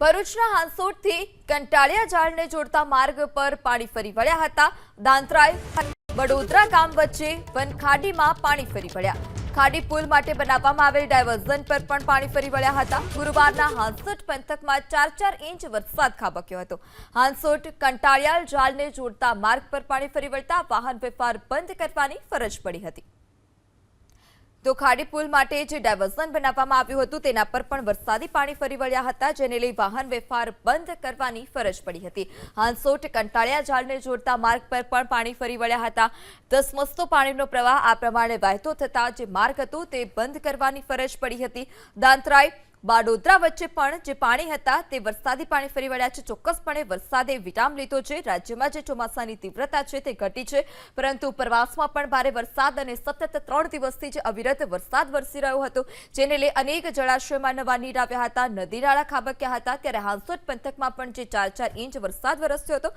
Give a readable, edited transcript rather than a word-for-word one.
ભરૂચના હાંસોટથી કંટાળિયા જાળને જોડતા માર્ગ પર પાણી ફરી વળ્યા હતા। દાંતરાય વડોદરા ગામ વચ્ચે વનખાડીમાં પાણી ફરી વળ્યા। ખાડી પુલ માટે બનાવવામાં આવેલ ડાયવર્ઝન પર પણ પાણી ફરી વળ્યા હતા। ગુરુવારના હાંસોટ પંથકમાં 4 ઇંચ વરસાદ ખાબક્યો હતો। હાંસોટ કંટાળિયા જાળને જોડતા માર્ગ પર પાણી ફરી વળતા વાહન વ્યવહાર બંધ કરવાની ફરજ પડી હતી। તો ખાડી પુલ માટે જે ડાયવર્ઝન બનાવવામાં આવ્યું હતું તેના પર પણ વરસાદી પાણી ફરી વળ્યા હતા, જેને લઈ વાહન વ્યવહાર બંધ કરવાની ફરજ પડી હતી। હાંસોટ કંટાળિયા જાળને જોડતા માર્ગ પર પણ પાણી ફરી વળ્યા હતા। ધસમસતો પાણીનો પ્રવાહ આ પ્રમાણે વહેતો થતા જે માર્ગ હતો તે બંધ કરવાની ફરજ પડી હતી। દાંતરાય વડોદરા વચ્ચે પણ જે પાણી હતા તે વરસાદી પાણી ફરી વળ્યા છે। ચોક્કસપણે વરસાદે વિરામ લીધો છે। રાજ્યમાં જે ચોમાસાની તીવ્રતા છે તે ઘટી છે, પરંતુ ઉપરવાસમાં પણ ભારે વરસાદ અને સતત 3 દિવસથી જે અવિરત વરસાદ વરસી રહ્યો હતો, જેને લઈ અનેક જળાશયોમાં નવા નીર આવ્યા હતા, નદી નાળા ખાબક્યા હતા। ત્યારે હાંસોટ પંથકમાં પણ જે 4 ઇંચ વરસાદ વરસ્યો હતો